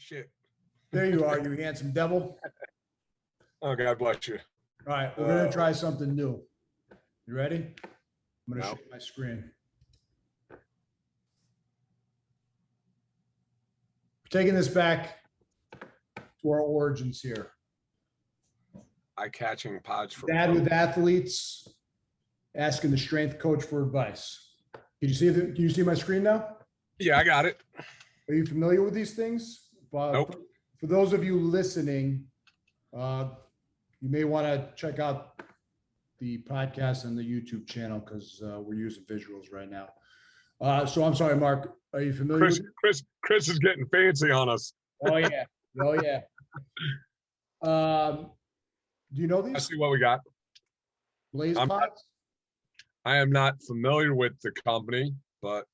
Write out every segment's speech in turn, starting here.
shit. There you are, you handsome devil. Oh, God bless you. All right, we're gonna try something new. You ready? I'm gonna No. share my screen. Taking this back to our origins here. Eye-catching pods for Dad with athletes asking the strength coach for advice. Can you see my screen now? Yeah, I got it. Are you familiar with these things? Nope. For those of you listening, you may want to check out the podcast and the YouTube channel because we're using visuals right now. So I'm sorry, Mark. Are you familiar? Chris is getting fancy on us. Oh yeah, oh yeah. Do you know these? I see what we got. Blazepods? I am not familiar with the company, but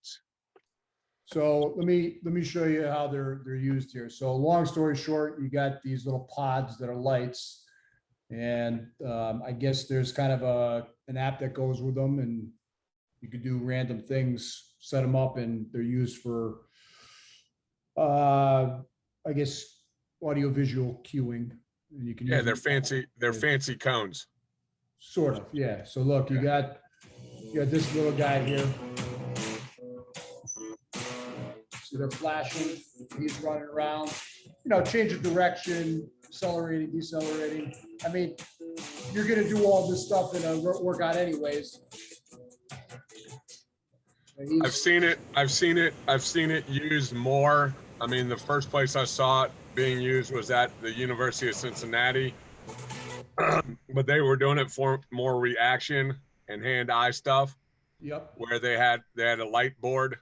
So let me show you how they're used here. So long story short, you got these little pods that are lights, and I guess there's kind of an app that goes with them, and you could do random things, set them up, and they're used for I guess audio-visual cueing. And you can use they're fancy. They're fancy cones. Sort of, yeah. So look, you got this little guy here. See, they're flashing. He's running around. Change of direction, accelerating, decelerating. I mean, you're gonna do all this stuff in a workout anyways. I've seen it used more. I mean, the first place I saw it being used was at the University of Cincinnati, but they were doing it for more reaction and hand-eye stuff. Yep. Where they had a light board,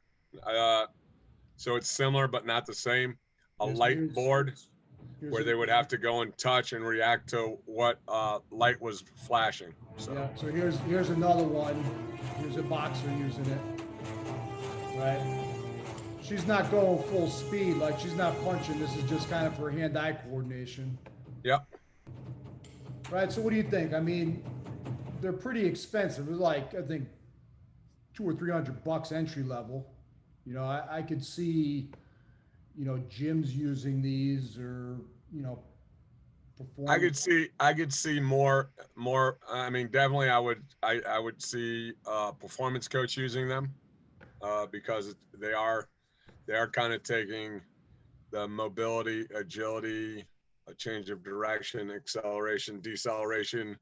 so it's similar but not the same. Light board where they would have to go and touch and react to what light was flashing. So. Yeah. So here's another one. Here's a boxer using it. Right. She's not going full speed, like she's not punching. This is just kind of for hand-eye coordination. Yep. Right. So what do you think? I mean, they're pretty expensive. It's like I think $200 or $300 entry level. I could see, gyms using these or I could see more. I mean, definitely, I would see performance coach using them because they are kind of taking the mobility, agility, a change of direction, acceleration, deceleration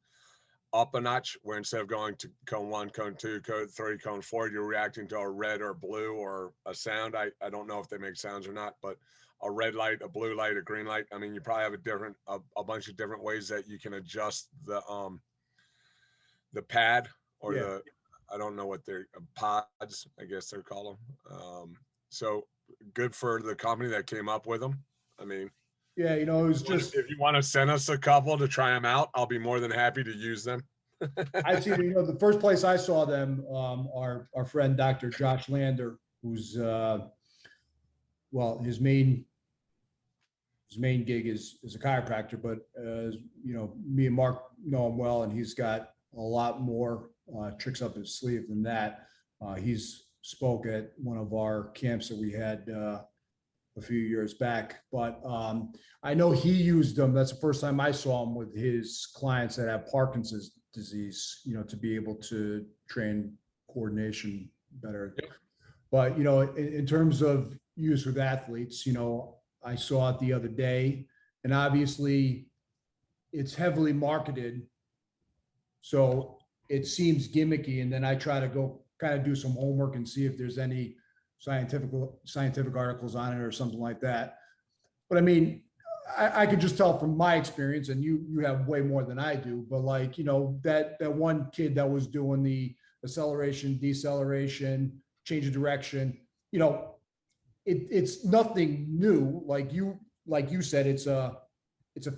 up a notch, where instead of going to cone 1, cone 2, cone 3, cone 4, you're reacting to a red or blue or a sound. I don't know if they make sounds or not, but a red light, a blue light, a green light. I mean, you probably have a bunch of different ways that you can adjust the pad or I don't know what they're pods, I guess they're called them. So good for the company that came up with them. I mean, yeah, it was just, if you want to send us a couple to try them out, I'll be more than happy to use them. I see, the first place I saw them, our friend, Dr. Josh Lander, who's, his main gig is a chiropractor, but me and Mark know him well, and he's got a lot more tricks up his sleeve than that. He's spoke at one of our camps that we had a few years back, but I know he used them. That's the first time I saw him with his clients that have Parkinson's disease, to be able to train coordination better. Yep. But, in terms of use with athletes, I saw it the other day, and obviously it's heavily marketed. So it seems gimmicky. And then I try to go kind of do some homework and see if there's any scientific articles on it or something like that. But I mean, I could just tell from my experience, and you have way more than I do, but like, that one kid that was doing the acceleration, deceleration, change of direction, it's nothing new. Like you said, it's a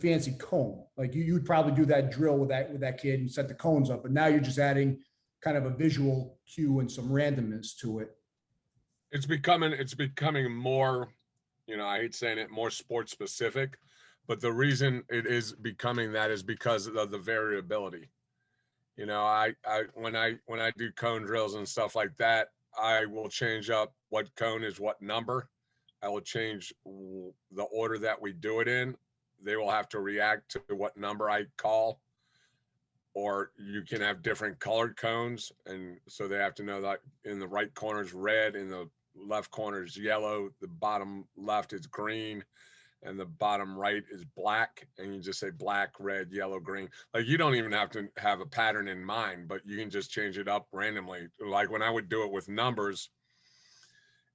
fancy cone. Like you'd probably do that drill with that kid and set the cones up, but now you're just adding kind of a visual cue and some randomness to it. It's becoming more, I hate saying it, more sports specific, but the reason it is becoming that is because of the variability. When I do cone drills and stuff like that, I will change up what cone is what number, I will change the order that we do it in. They will have to react to what number I call, or you can have different colored cones. And so they have to know that in the right corner is red, in the left corner is yellow, the bottom left is green, and the bottom right is black. And you just say black, red, yellow, green. Like, you don't even have to have a pattern in mind, but you can just change it up randomly. Like when I would do it with numbers,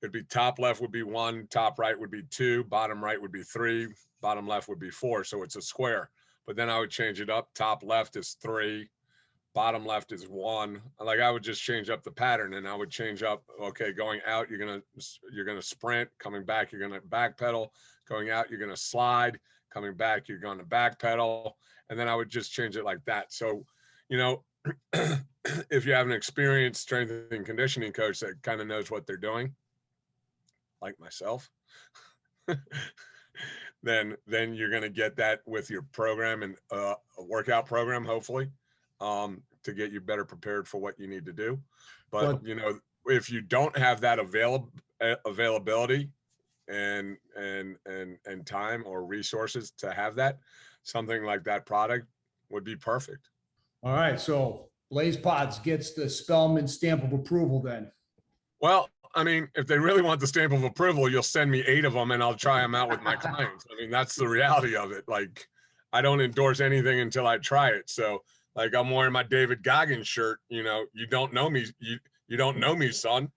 it'd be top left would be 1, top right would be 2, bottom right would be 3, bottom left would be 4. So it's a square. But then I would change it up. Top left is 3, bottom left is 1. Like, I would just change up the pattern, and I would change up, okay, going out, you're gonna sprint, coming back, you're gonna backpedal, going out, you're gonna slide, coming back, you're gonna backpedal. And then I would just change it like that. So, you know, if you have an experienced strength and conditioning coach that kind of knows what they're doing, like myself, then you're going to get that with your program and a workout program, hopefully, to get you better prepared for what you need to do. But you know, if you don't have that availability and time or resources to have that, something like that product would be perfect. All right, so Blazepods gets the Spellman stamp of approval then. Well, I mean, if they really want the stamp of approval, you'll send me 8 of them and I'll try them out with my clients. I mean, that's the reality of it. Like, I don't endorse anything until I try it. So, like, I'm wearing my David Goggins shirt, you know, you don't know me, you don't know me, son,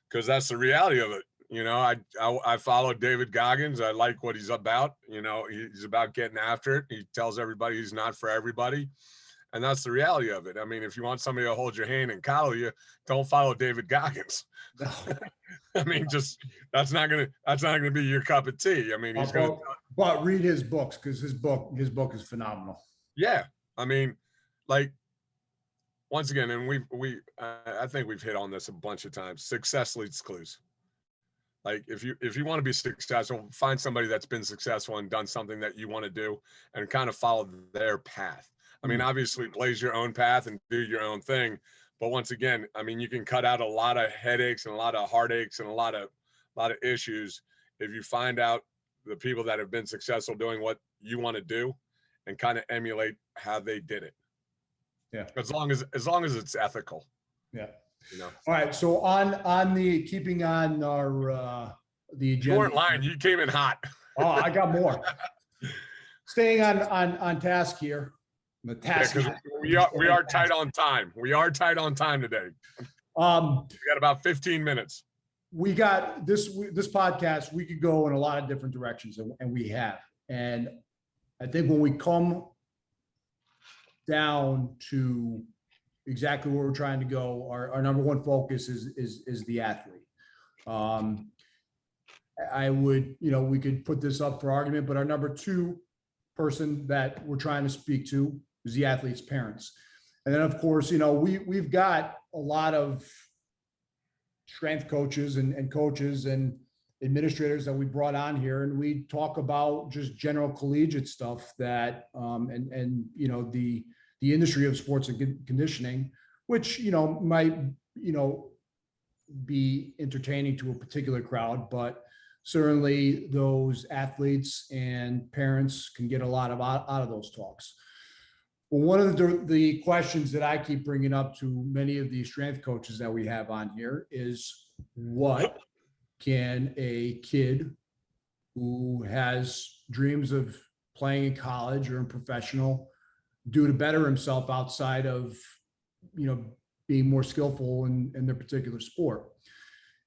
because that's the reality of it. You know, I follow David Goggins. I like what he's about. You know, he's about getting after it. He tells everybody he's not for everybody. And that's the reality of it. I mean, if you want somebody to hold your hand and coddle you, don't follow David Goggins. No. I mean, just that's not gonna be your cup of tea. I mean, but read his books, because his book is phenomenal. Yeah, I mean, like, once again, and I think we've hit on this a bunch of times. Success leads clues. Like, if you want to be successful, find somebody that's been successful and done something that you want to do, and kind of follow their path. I mean, obviously, blaze your own path and do your own thing. But once again, I mean, you can cut out a lot of headaches and a lot of heartaches and a lot of issues if you find out the people that have been successful doing what you want to do and kind of emulate how they did it. Yeah. As long as it's ethical. Yeah. You know. All right. So on the keeping on our the agenda. You weren't lying. You came in hot. Oh, I got more. Staying on task here. The task. Yeah, we are tight on time. We are tight on time today. We got about 15 minutes. We got this podcast. We could go in a lot of different directions, and we have. And I think when we come down to exactly where we're trying to go, our number one focus is the athlete. I would, you know, we could put this up for argument, but our number two person that we're trying to speak to is the athlete's parents. And then, of course, you know, we've got a lot of strength coaches and coaches and administrators that we brought on here, and we talk about just general collegiate stuff that and you know, the industry of sports and conditioning, which, you know, might, you know, be entertaining to a particular crowd, but certainly those athletes and parents can get a lot out of those talks. Well, one of the questions that I keep bringing up to many of these strength coaches that we have on here is, what can a kid who has dreams of playing in college or in professional do to better himself outside of, you know, being more skillful in their particular sport?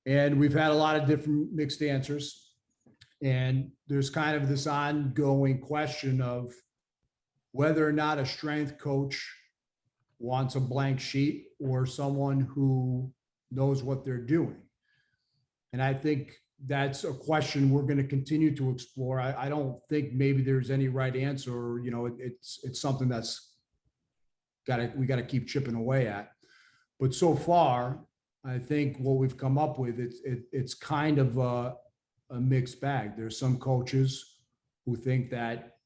And we've had a lot of different mixed answers. And there's kind of this ongoing question of whether or not a strength coach wants a blank sheet or someone who knows what they're doing. And I think that's a question we're going to continue to explore. I don't think maybe there's any right answer, or, you know, it's something that's we got to keep chipping away at. But so far, I think what we've come up with, it's kind of a mixed bag. There's some coaches who think that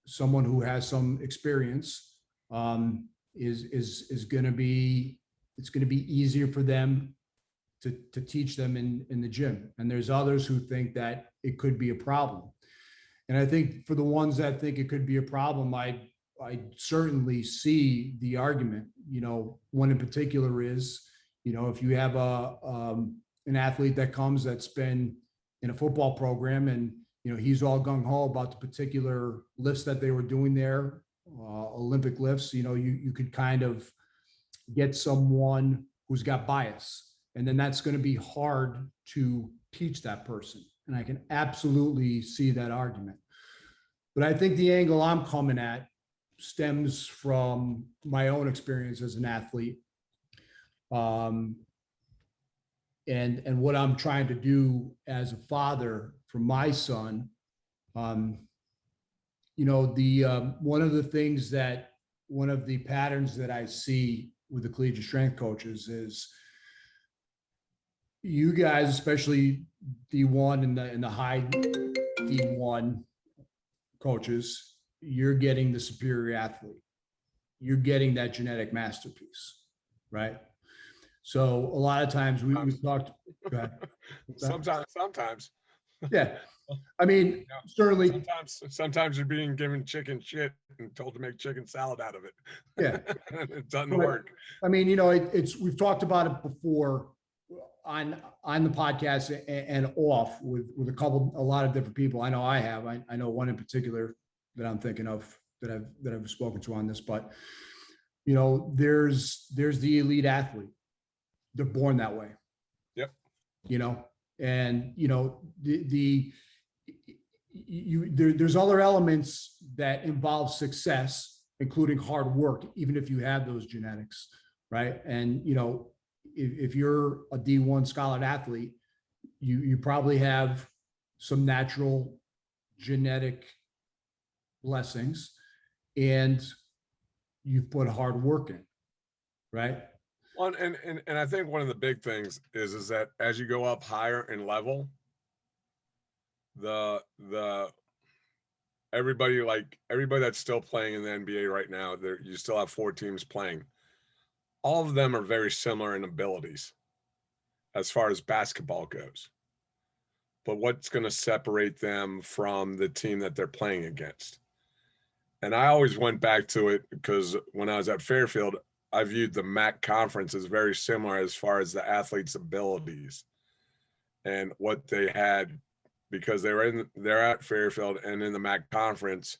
someone who has some experience is going to be, it's going to be easier for them to teach them in the gym. And there's others who think that it could be a problem. And I think for the ones that think it could be a problem, I certainly see the argument. One in particular is, if you have an athlete that comes that's been in a football program and, he's all gung ho about the particular lifts that they were doing there, Olympic lifts, you could kind of get someone who's got bias, and then that's going to be hard to teach that person. And I can absolutely see that argument. But I think the angle I'm coming at stems from my own experience as an athlete. And what I'm trying to do as a father for my son. One of the patterns that I see with the collegiate strength coaches is you guys, especially D1 and the high D1 coaches, you're getting the superior athlete. You're getting that genetic masterpiece, right? So a lot of times we've talked. Sometimes. Yeah. I mean, certainly. Sometimes you're being given chicken shit and told to make chicken salad out of it. Yeah. It doesn't work. I mean, we've talked about it before on the podcast and off with a lot of different people. I know I have. I know one in particular that I'm thinking of that I've spoken to on this, but there's the elite athlete. They're born that way. Yep. And there's other elements that involve success, including hard work, even if you have those genetics, right? And if you're a D1 scholar athlete, you probably have some natural genetic blessings, and you've put hard work in, right? Well, and I think one of the big things is that as you go up higher in level, everybody that's still playing in the NBA right now, you still have 4 teams playing. All of them are very similar in abilities as far as basketball goes. But what's going to separate them from the team that they're playing against? And I always went back to it because when I was at Fairfield, I viewed the MAC conference as very similar as far as the athletes' abilities and what they had, because they're at Fairfield and in the MAC conference,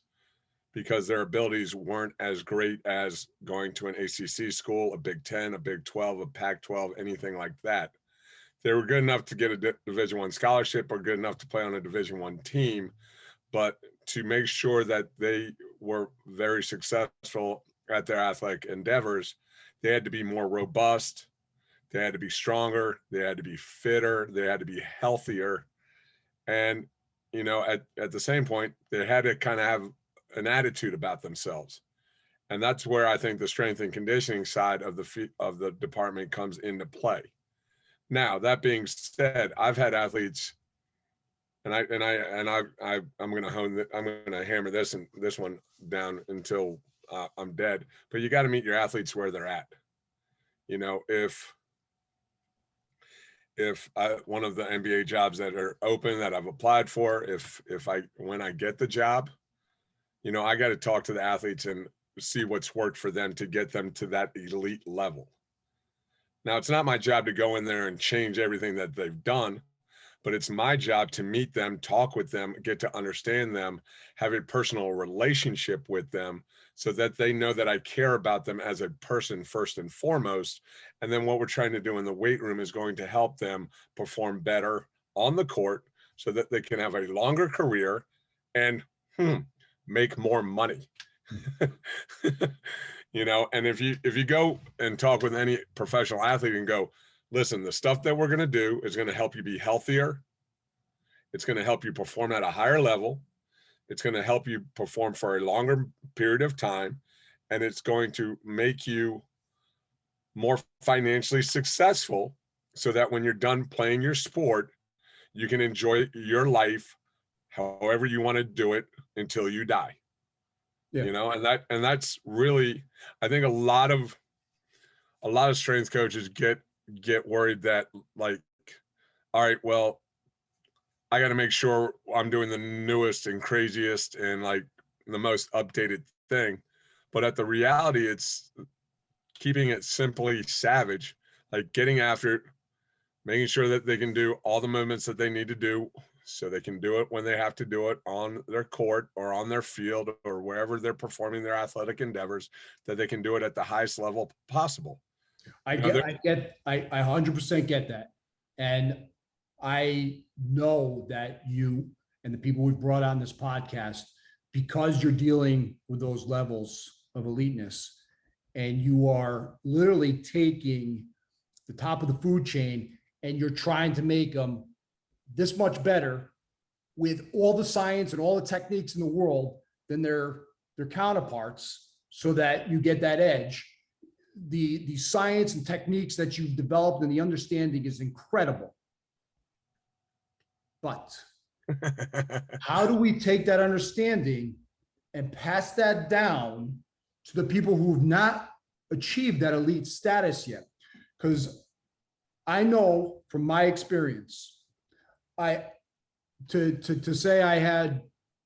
because their abilities weren't as great as going to an ACC school, a Big 10, a Big 12, a Pac-12, anything like that. They were good enough to get a Division I scholarship or good enough to play on a Division I team, but to make sure that they were very successful at their athletic endeavors, they had to be more robust, they had to be stronger, they had to be fitter, they had to be healthier. And, at the same point, they had to kind of have an attitude about themselves. And that's where I think the strength and conditioning side of the department comes into play. Now, that being said, I've had athletes, and I'm going to hammer this one down until I'm dead. But you got to meet your athletes where they're at. If one of the NBA jobs that are open that I've applied for, when I get the job, I got to talk to the athletes and see what's worked for them to get them to that elite level. Now, it's not my job to go in there and change everything that they've done, but it's my job to meet them, talk with them, get to understand them, have a personal relationship with them so that they know that I care about them as a person first and foremost. And then what we're trying to do in the weight room is going to help them perform better on the court so that they can have a longer career and make more money. And if you go and talk with any professional athlete and go, listen, the stuff that we're going to do is going to help you be healthier. It's going to help you perform at a higher level. It's going to help you perform for a longer period of time. And it's going to make you more financially successful so that when you're done playing your sport, you can enjoy your life however you want to do it until you die. Yeah. And that's really, I think a lot of strength coaches get get worried that, like, all right, well, I got to make sure I'm doing the newest and craziest and like the most updated thing. But at the reality, it's keeping it simply savage, like getting after it, making sure that they can do all the movements that they need to do so they can do it when they have to do it on their court or on their field or wherever they're performing their athletic endeavors, that they can do it at the highest level possible. I You know, get, I 100% get that. And I know that you and the people we've brought on this podcast, because you're dealing with those levels of eliteness and you are literally taking the top of the food chain and you're trying to make them this much better with all the science and all the techniques in the world than their counterparts so that you get that edge. The science and techniques that you've developed and the understanding is incredible. But how do we take that understanding and pass that down to the people who've not achieved that elite status yet? Because I know from my experience, to say I had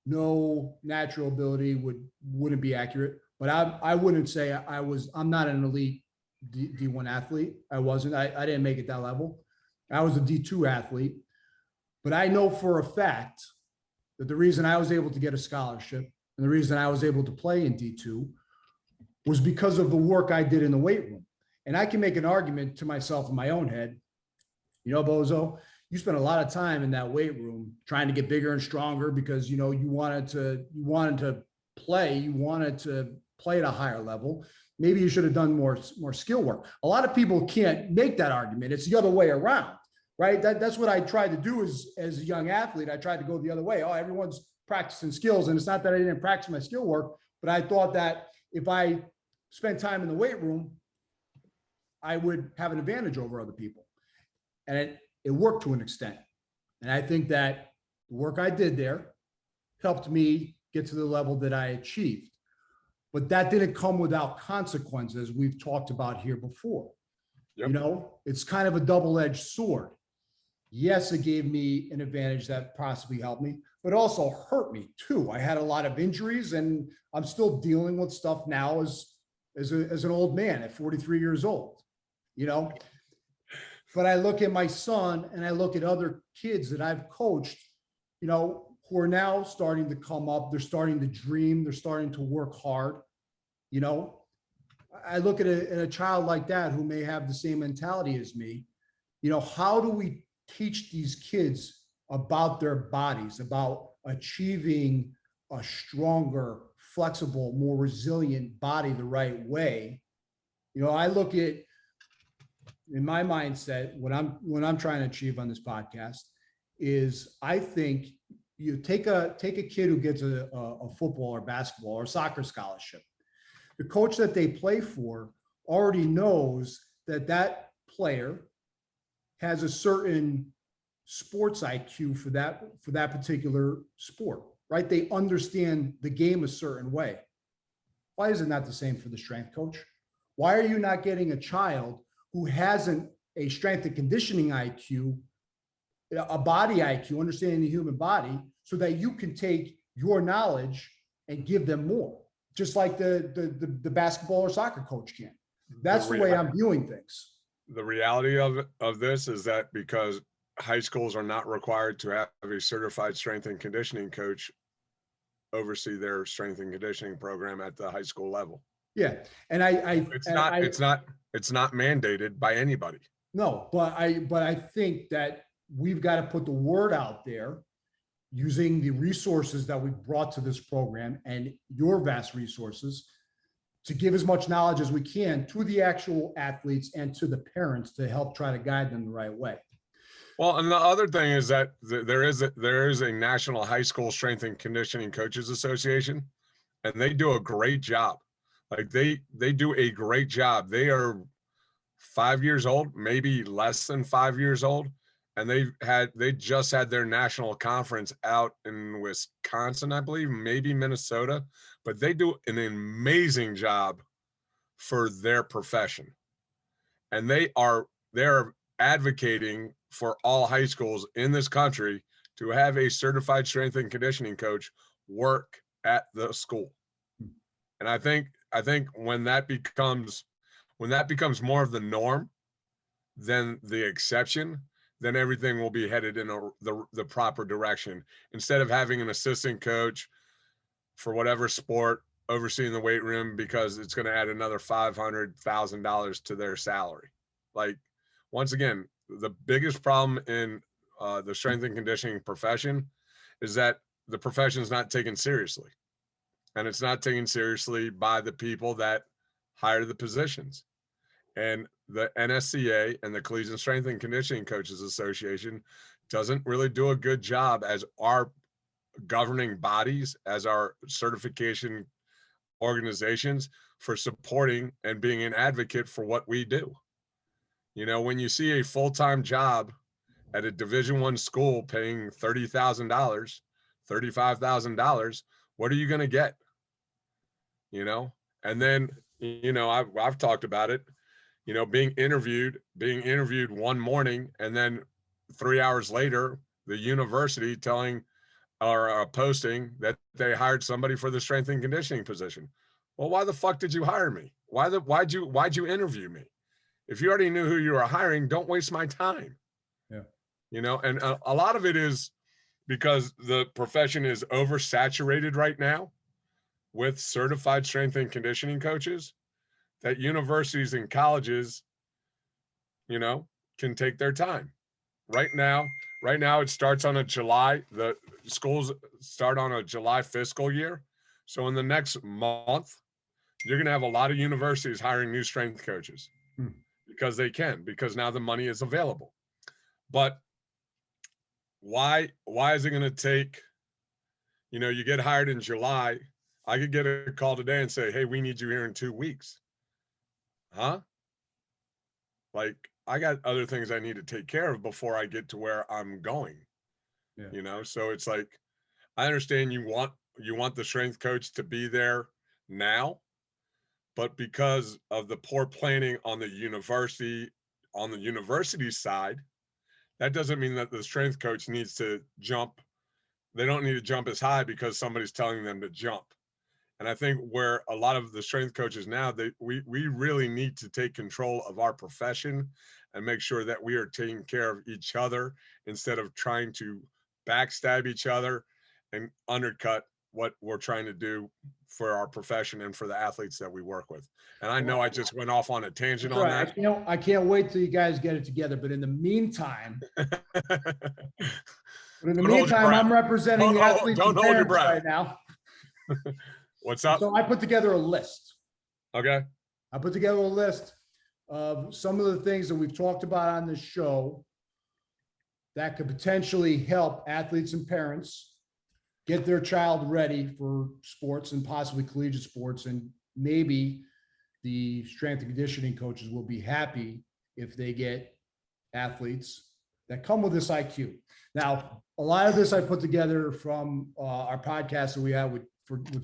no natural ability wouldn't be accurate, but I wouldn't say I'm not an elite D1 athlete. I wasn't. I didn't make it that level. I was a D2 athlete. But I know for a fact that the reason I was able to get a scholarship and the reason I was able to play in D2 was because of the work I did in the weight room. And I can make an argument to myself in my own head, you know, Bozo, you spent a lot of time in that weight room trying to get bigger and stronger because, you know, you wanted to play at a higher level. Maybe you should have done more skill work. A lot of people can't make that argument. It's the other way around. Right. That's what I tried to do as a young athlete. I tried to go the other way. Oh, everyone's practicing skills. And it's not that I didn't practice my skill work, but I thought that if I spent time in the weight room, I would have an advantage over other people. And it worked to an extent. And I think that the work I did there helped me get to the level that I achieved. But that didn't come without consequences we've talked about here before. Yep. You know, it's kind of a double-edged sword. Yes, it gave me an advantage that possibly helped me, but also hurt me too. I had a lot of injuries and I'm still dealing with stuff now as an old man at 43 years old, you know? But I look at my son and I look at other kids that I've coached, you know, who are now starting to come up. They're starting to dream. They're starting to work hard. You know, I look at a child like that who may have the same mentality as me. You know, how do we teach these kids about their bodies, about achieving a stronger, flexible, more resilient body the right way? You know, I look at, in my mindset, what I'm trying to achieve on this podcast is I think you take a kid who gets a football or basketball or soccer scholarship. The coach that they play for already knows that player has a certain sports IQ for that particular sport, right? They understand the game a certain way. Why is it not the same for the strength coach? Why are you not getting a child who hasn't a strength and conditioning IQ, a body IQ, understanding the human body, so that you can take your knowledge and give them more, just like the basketball or soccer coach can? That's the way I'm viewing things. The reality of this is that because high schools are not required to have a certified strength and conditioning coach oversee their strength and conditioning program at the high school level. Yeah, and it's not mandated by anybody. No, but I think that we've got to put the word out there using the resources that we've brought to this program and your vast resources to give as much knowledge as we can to the actual athletes and to the parents to help try to guide them the right way. Well, and the other thing is that there is a National High School Strength and Conditioning Coaches Association, and they do a great job. Like they do a great job. They are 5 years old, maybe less than 5 years old, and they just had their national conference out in Wisconsin, I believe, maybe Minnesota, but they do an amazing job for their profession. And they are they're advocating for all high schools in this country to have a certified strength and conditioning coach work at the school. And I think when that becomes more of the norm than the exception, then everything will be headed in the proper direction. Instead of having an assistant coach for whatever sport overseeing the weight room because it's going to add another $500,000 to their salary. Like, once again, the biggest problem in the strength and conditioning profession is that the profession is not taken seriously. And it's not taken seriously by the people that hire the positions. And the NSCA and the Collegiate Strength and Conditioning Coaches Association doesn't really do a good job as our governing bodies, as our certification organizations, for supporting and being an advocate for what we do. You know, when you see a full-time job at a Division I school paying $30,000, $35,000, what are you going to get? You know, and then, you know, I've talked about it, you know, being interviewed one morning, and then 3 hours later, the university telling or posting that they hired somebody for the strength and conditioning position. Well, why the fuck did you hire me? Why'd you interview me? If you already knew who you were hiring, don't waste my time. Yeah. You know, and a lot of it is because the profession is oversaturated right now with certified strength and conditioning coaches, that universities and colleges, you know, can take their time. Right now it starts on the schools start on a July fiscal year. So in the next month, you're going to have a lot of universities hiring new strength coaches because because now the money is available. But why is it going to take, you know, you get hired in July, I could get a call today and say, hey, we need you here in 2 weeks. Huh? Like, I got other things I need to take care of before I get to where I'm going. Yeah. You know, so it's like, I understand you want the strength coach to be there now, but because of the poor planning on the university side, that doesn't mean that the strength coach needs to jump. They don't need to jump as high because somebody's telling them to jump. And I think where a lot of the strength coaches now, we really need to take control of our profession and make sure that we are taking care of each other instead of trying to backstab each other and undercut what we're trying to do for our profession and for the athletes that we work with. And I know I just went off on a tangent on that. I can't wait till you guys get it together. But in the meantime, I'm representing the athletes and parents right now. What's up? So I put together a list. Okay. I put together a list of some of the things that we've talked about on this show that could potentially help athletes and parents get their child ready for sports and possibly collegiate sports. And maybe the strength and conditioning coaches will be happy if they get athletes that come with this IQ. Now, a lot of this I put together from our podcast that we had with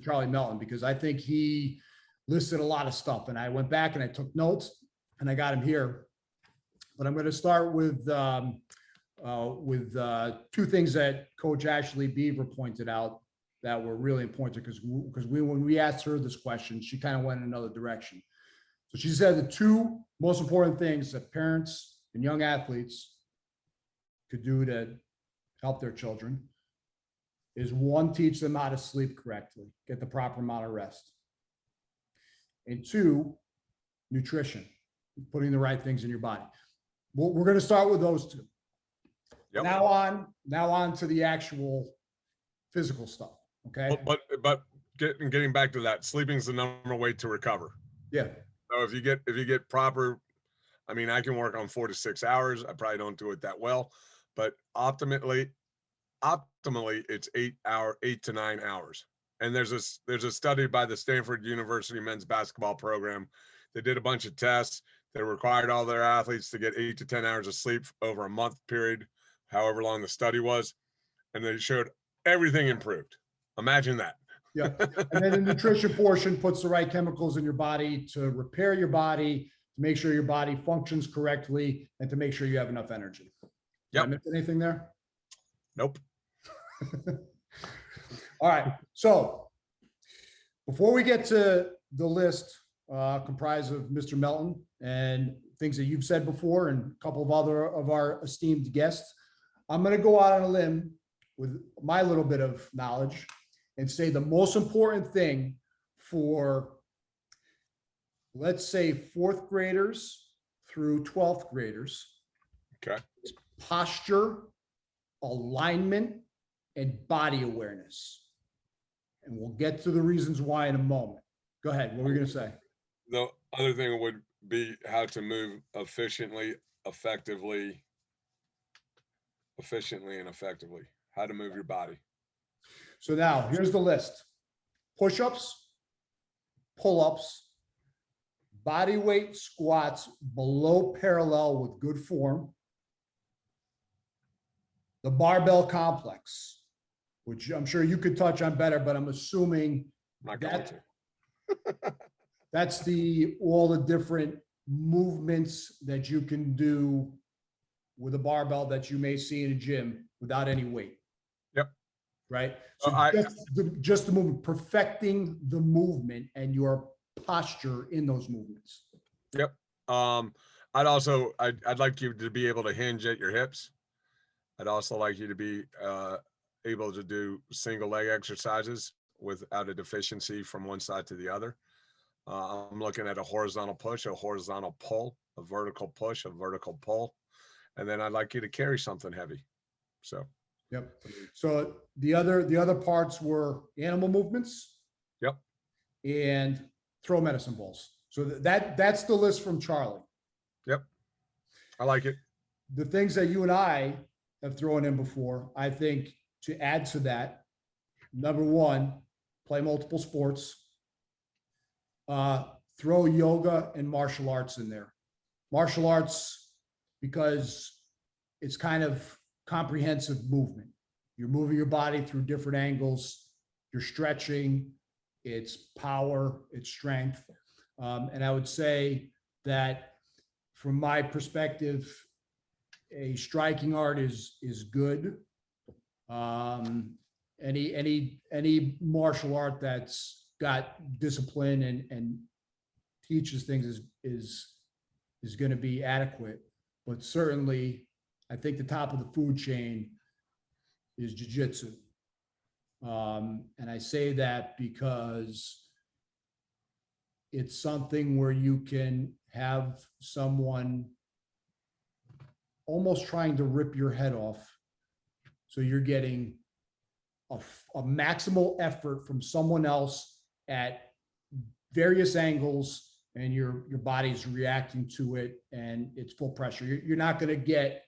Charlie Melton, because I think he listed a lot of stuff, and I went back and I took notes and I got him here. But I'm going to start with 2 things that Coach Ashley Beaver pointed out that were really important, because when we asked her this question, she kind of went in another direction. So she said the 2 most important things that parents and young athletes could do to help their children is 1, teach them how to sleep correctly, get the proper amount of rest. And 2, nutrition, putting the right things in your body. We're going to start with those 2. Yep. Now on to the actual physical stuff. Okay. But getting back to that, sleeping is the number way to recover. Yeah. So if you get proper, I mean, I can work on 4 to 6 hours. I probably don't do it that well, but optimally it's 8 to 9 hours. And there's a study by the Stanford University men's basketball program. They did a bunch of tests. They required all their athletes to get 8 to 10 hours of sleep over a month period, however long the study was. And they showed everything improved. Imagine that. Yeah. And then the nutrition portion puts the right chemicals in your body to repair your body, to make sure your body functions correctly and to make sure you have enough energy. Did I miss anything there? Nope. All right. So before we get to the list comprised of Mr. Melton and things that you've said before and a couple of other of our esteemed guests, I'm going to go out on a limb with my little bit of knowledge and say the most important thing for, let's say, 4th graders through 12th graders. Okay. Is posture, alignment, and body awareness. And we'll get to the reasons why in a moment. Go ahead. What were you going to say? The other thing would be how to move efficiently, effectively, and effectively. How to move your body. So now here's the list: push-ups, pull-ups, body weight squats below parallel with good form, the barbell complex, which I'm sure you could touch on better, but I'm assuming that's all the different movements that you can do with a barbell that you may see in a gym without any weight. Yep. Right. So just the movement, perfecting the movement and your posture in those movements. Yep. I'd like you to be able to hinge at your hips. I'd also like you to be able to do single leg exercises without a deficiency from one side to the other. I'm looking at a horizontal push, a horizontal pull, a vertical push, a vertical pull, and then I'd like you to carry something heavy. So. Yep. So the other parts were animal movements. Yep. And throw medicine balls. So that's the list from Charlie. Yep. I like it. The things that you and I have thrown in before, I think to add to that, number one, play multiple sports. Throw yoga and martial arts in there. Martial arts, because it's kind of comprehensive movement. You're moving your body through different angles. You're stretching. It's power, it's strength. And I would say that from my perspective, a striking art is good. Any martial art that's got discipline and teaches things is going to be adequate. But certainly, I think the top of the food chain is jiu-jitsu. And I say that because it's something where you can have someone almost trying to rip your head off. So you're getting a maximal effort from someone else at various angles, and your body's reacting to it, and it's full pressure. You're not going to get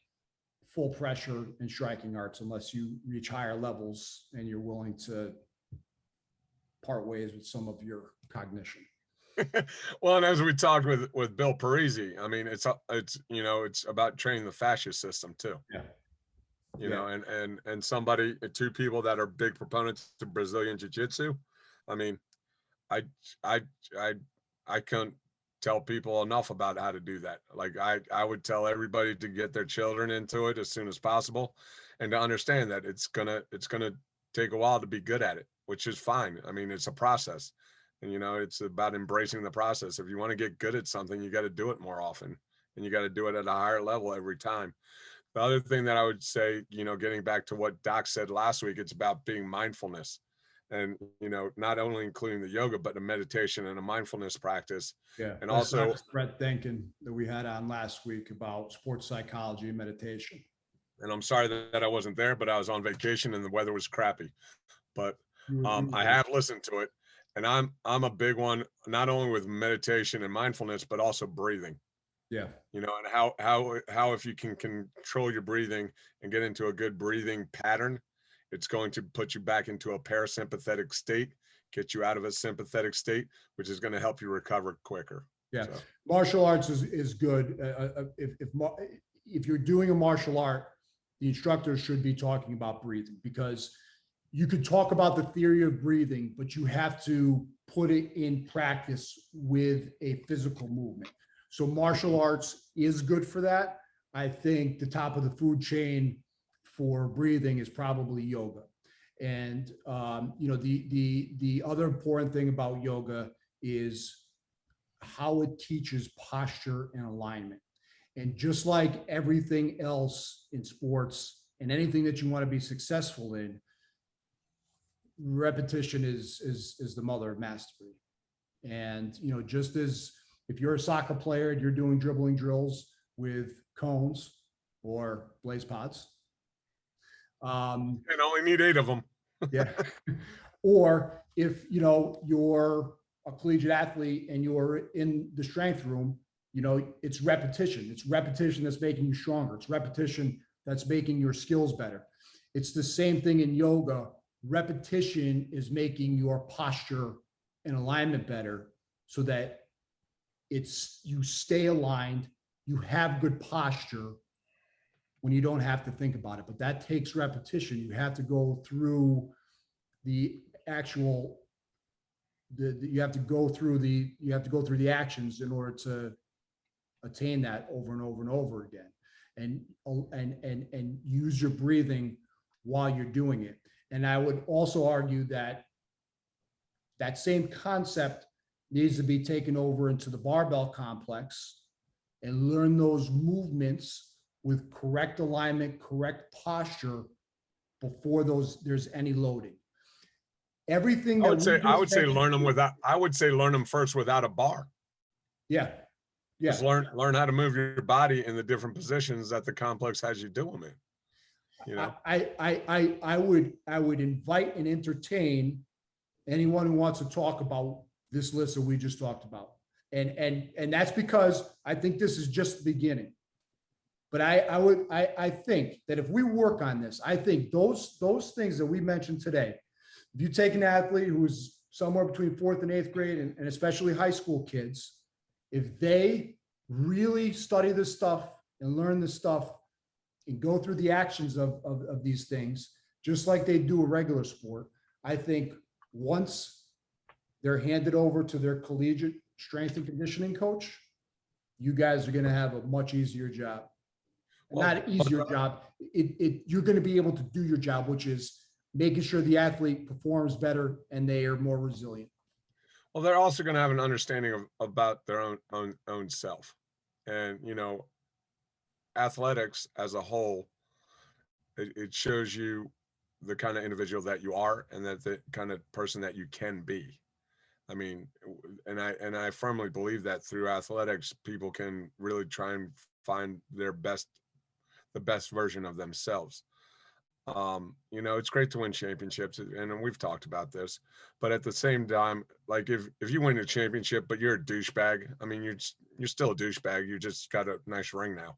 full pressure in striking arts unless you reach higher levels and you're willing to part ways with some of your cognition. Well, and as we talked with Bill Parisi, I mean, it's about training the fasciist system too. Yeah. You know, and two people that are big proponents to Brazilian jiu-jitsu. I mean, I couldn't tell people enough about how to do that. Like I would tell everybody to get their children into it as soon as possible, and to understand that it's gonna take a while to be good at it, which is fine. I mean, it's a process, and it's about embracing the process. If you want to get good at something, you got to do it more often, and you got to do it at a higher level every time. The other thing that I would say, getting back to what Doc said last week, it's about being mindfulness. And, not only including the yoga, but the meditation and a mindfulness practice. Yeah. And also Brett Denkin that we had on last week about sports psychology and meditation. And I'm sorry that I wasn't there, but I was on vacation and the weather was crappy. But I have listened to it, and I'm a big one, not only with meditation and mindfulness, but also breathing. Yeah. And how if you can control your breathing and get into a good breathing pattern, it's going to put you back into a parasympathetic state, get you out of a sympathetic state, which is going to help you recover quicker. Yeah. So. Martial arts is good. If you're doing a martial art, the instructor should be talking about breathing, because you could talk about the theory of breathing, but you have to put it in practice with a physical movement. So martial arts is good for that. I think the top of the food chain for breathing is probably yoga. And the other important thing about yoga is how it teaches posture and alignment. And just like everything else in sports and anything that you want to be successful in, repetition is the mother of mastery. And just as if you're a soccer player and you're doing dribbling drills with cones or Blazepods, and only need 8 of them. yeah. Or if you're a collegiate athlete and you're in the strength room, it's repetition. It's repetition that's making you stronger. It's repetition that's making your skills better. It's the same thing in yoga. Repetition is making your posture and alignment better so that you stay aligned, you have good posture when you don't have to think about it. But that takes repetition. You have to go through the you have to go through the actions in order to attain that over and over and over again, and use your breathing while you're doing it. And I would also argue that same concept needs to be taken over into the barbell complex and learn those movements with correct alignment, correct posture before there's any loading. Everything I would say learn them first without a bar. Yeah. Yeah. Just learn how to move your body in the different positions that the complex has you do them in. I would invite and entertain anyone who wants to talk about this list that we just talked about. And that's because I think this is just the beginning. But I think that if we work on this, I think those things that we mentioned today, if you take an athlete who's somewhere between 4th and 8th grade, and especially high school kids, if they really study this stuff and learn this stuff and go through the actions of these things, just like they do a regular sport, I think once they're handed over to their collegiate strength and conditioning coach, you guys are going to have a much easier job. Not an easier job. You're going to be able to do your job, which is making sure the athlete performs better and they are more resilient. Well, they're also going to have an understanding about their own self. And, athletics as a whole, it shows you the kind of individual that you are and that the kind of person that you can be. I mean, and I firmly believe that through athletics, people can really try and find the best version of themselves. It's great to win championships, and we've talked about this, but at the same time, like if you win a championship, but you're a douchebag, I mean, you're still a douchebag. You just got a nice ring now.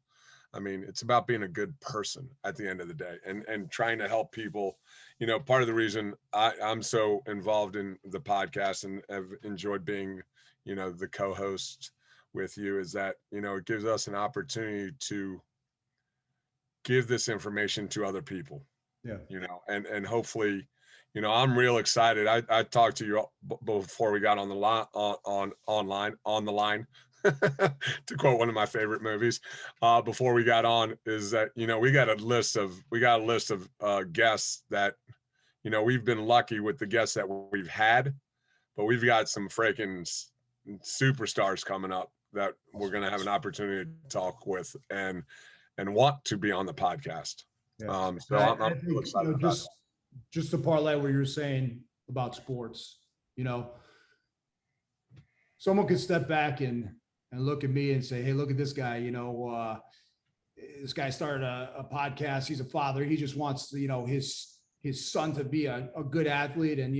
I mean, it's about being a good person at the end of the day and trying to help people. Part of the reason I'm so involved in the podcast and have enjoyed being, the co-host with you is that, it gives us an opportunity to give this information to other people. Yeah. And hopefully, I'm real excited. I talked to you before we got on the line, on the line, to quote one of my favorite movies, before we got on, is that, we got a list of guests that, we've been lucky with the guests that we've had, but we've got some freaking superstars coming up that we're going to have an opportunity to talk with and want to be on the podcast. Yeah. So I'm think, excited about it. Just to parlay what you're saying about sports, someone could step back and look at me and say, hey, look at this guy, this guy started a podcast. He's a father. He just wants, his son to be a good athlete. And,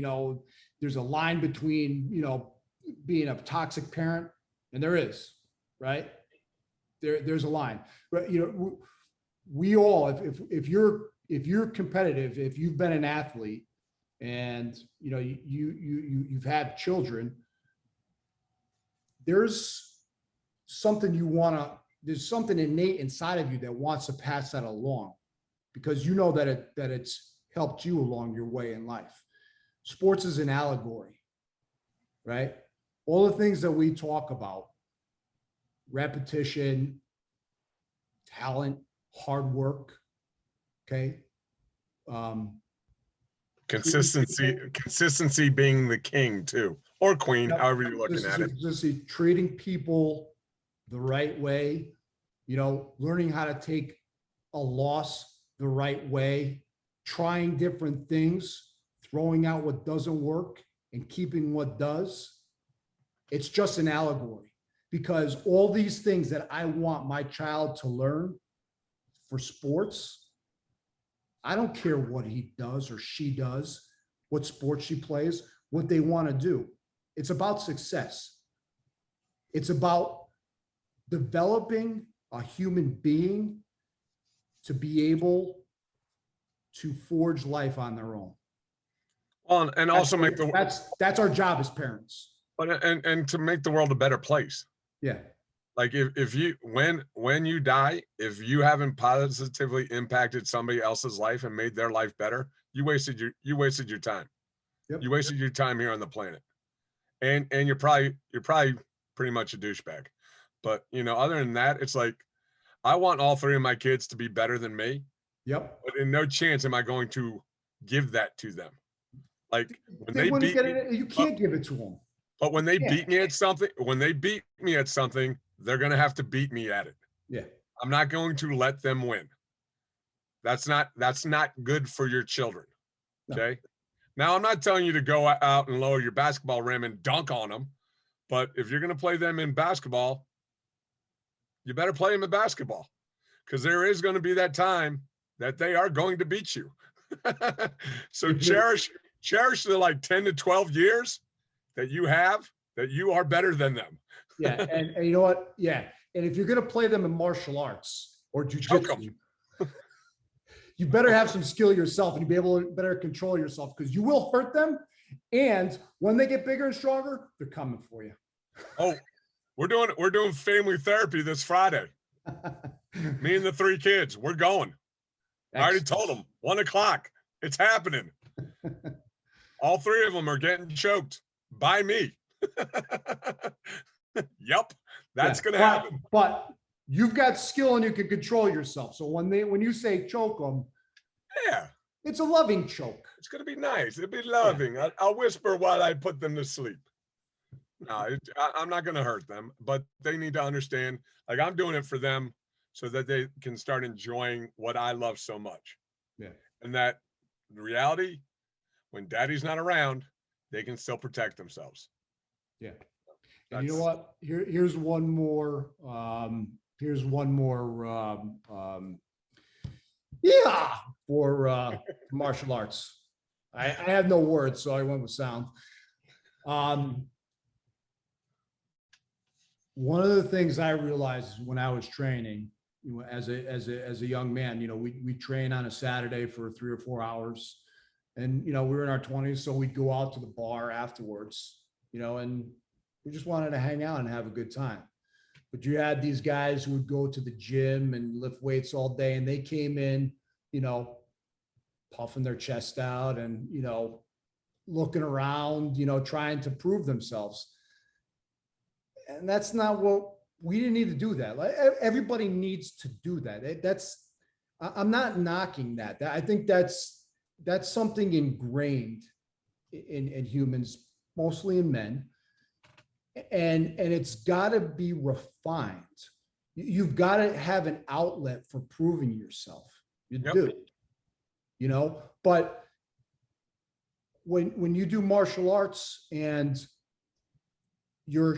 there's a line between, being a toxic parent, and there is, right? There's a line. But, we all, if you're competitive, if you've been an athlete and, you've had children, there's something there's something innate inside of you that wants to pass that along because that it's helped you along your way in life. Sports is an allegory, right? All the things that we talk about repetition, talent, hard work. Okay. Consistency being the king too, or queen, however you're looking at it. Treating people the right way, learning how to take a loss the right way, trying different things, throwing out what doesn't work and keeping what does. It's just an allegory, because all these things that I want my child to learn for sports, I don't care what he does or she does, what sport she plays, what they want to do. It's about success. It's about developing a human being to be able to forge life on their own. Well, and also that's our job as parents. But and to make the world a better place. Yeah. Like if you when you die, if you haven't positively impacted somebody else's life and made their life better, you wasted your time. Yep. You wasted your time here on the planet. And you're probably pretty much a douchebag. But other than that, it's like I want all three of my kids to be better than me. Yep. But in no chance am I going to give that to them. Like when they beat me, you can't give it to them. But when they beat me at something, they're going to have to beat me at it. Yeah. I'm not going to let them win. That's not good for your children. Okay. No. Now, I'm not telling you to go out and lower your basketball rim and dunk on them. But if you're going to play them in basketball, you better play them in basketball, because there is going to be that time that they are going to beat you. So cherish the like 10 to 12 years that you are better than them. Yeah. And you know what? Yeah. And if you're going to play them in martial arts or jiu-jitsu, you better have some skill yourself, and you be able to better control yourself, because you will hurt them. And when they get bigger and stronger, they're coming for you. Oh, we're doing family therapy this Friday. Me and the 3 kids, we're going. Excellent. I already told them 1:00. It's happening. All 3 of them are getting choked by me. Yep, that's going to happen. But you've got skill and you can control yourself. So when you say choke them, yeah, it's a loving choke. It's going to be nice. It'll be loving. Yeah. I'll whisper while I put them to sleep. No, I'm not going to hurt them, but they need to understand, like, I'm doing it for them so that they can start enjoying what I love so much. Yeah. And that in reality, when daddy's not around, they can still protect themselves. Yeah. And you know what? Here's one more. For martial arts. I have no words, so I went with sound. One of the things I realized when I was training, as a young man, we train on a Saturday for 3 or 4 hours, and we were in our 20s, so we'd go out to the bar afterwards, and we just wanted to hang out and have a good time. But you had these guys who would go to the gym and lift weights all day, and they came in, puffing their chest out and looking around, trying to prove themselves. And that's not what we didn't need to do that. Like, everybody needs to do that. I'm not knocking that. I think that's something ingrained in humans, mostly in men. And it's got to be refined. You've got to have an outlet for proving yourself. You do, but when you do martial arts and you're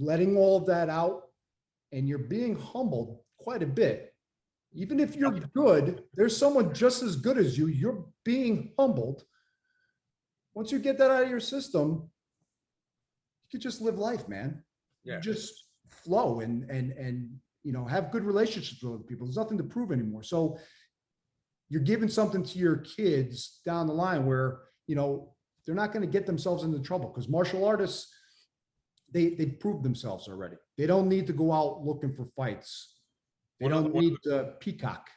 letting all of that out, and you're being humbled quite a bit. Even if you're good, there's someone just as good as you. You're being humbled. Once you get that out of your system, you can just live life, man. Yeah. You just flow and have good relationships with other people. There's nothing to prove anymore. So you're giving something to your kids down the line where they're not going to get themselves into trouble, because martial artists, they proved themselves already. They don't need to go out looking for fights. They don't need to peacock.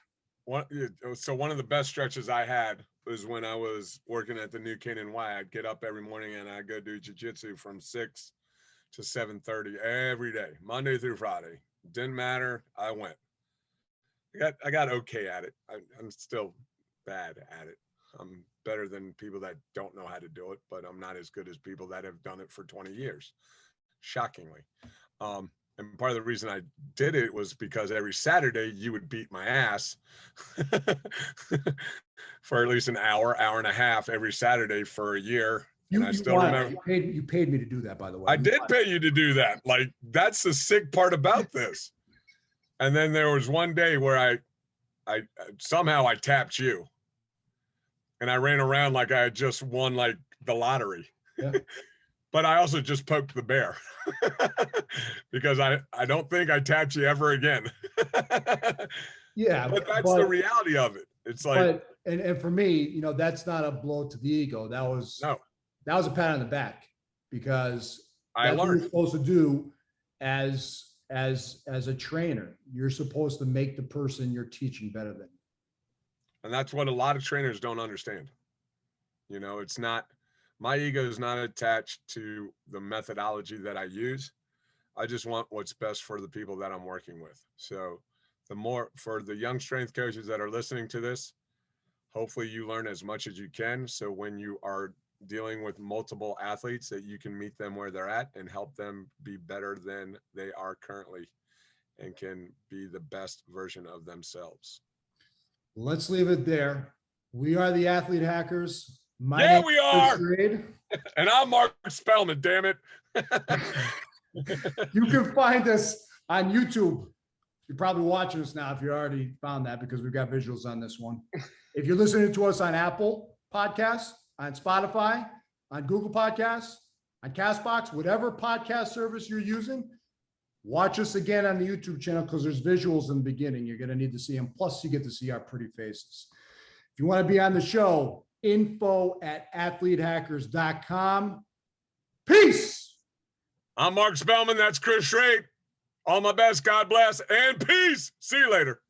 So one of the best stretches I had was when I was working at the New Canaan Y. I'd get up every morning and I'd go do jiu-jitsu from 6 to 7:30 every day, Monday through Friday. Didn't matter. I went. I got okay at it. I'm still bad at it. I'm better than people that don't know how to do it, but I'm not as good as people that have done it for 20 years, shockingly. And part of the reason I did it was because every Saturday you would beat my ass for at least an hour and a half every Saturday for a year. And I still remember. You paid me to do that, by the way. I did pay you to do that. Like, that's the sick part about this. And then there was one day where I somehow I tapped you, and I ran around like I had just won like the lottery. Yeah. But I also just poked the bear because I don't think I tapped you ever again. Yeah, but that's the reality of it. It's like, and for me, you know, that's not a blow to the ego. That was a pat on the back, because I learned what you're supposed to do as a trainer. You're supposed to make the person you're teaching better than you. And that's what a lot of trainers don't understand. You know, it's not, my ego is not attached to the methodology that I use. I just want what's best for the people that I'm working with. So the more, for the young strength coaches that are listening to this, hopefully you learn as much as you can. So when you are dealing with multiple athletes, that you can meet them where they're at and help them be better than they are currently and can be the best version of themselves. Let's leave it there. We are the Athlete Hackers. Yeah, we are. And I'm Mark Spellman, damn it. You can find us on YouTube. You're probably watching us now if you already found that, because we've got visuals on this one. If you're listening to us on Apple Podcasts, on Spotify, on Google Podcasts, on CastBox, whatever podcast service you're using, watch us again on the YouTube channel, because there's visuals in the beginning. You're going to need to see them. Plus, you get to see our pretty faces. If you want to be on the show, info@athletehackers.com. Peace. I'm Mark Spellman. That's Chris Schrade. All my best. God bless. And peace. See you later.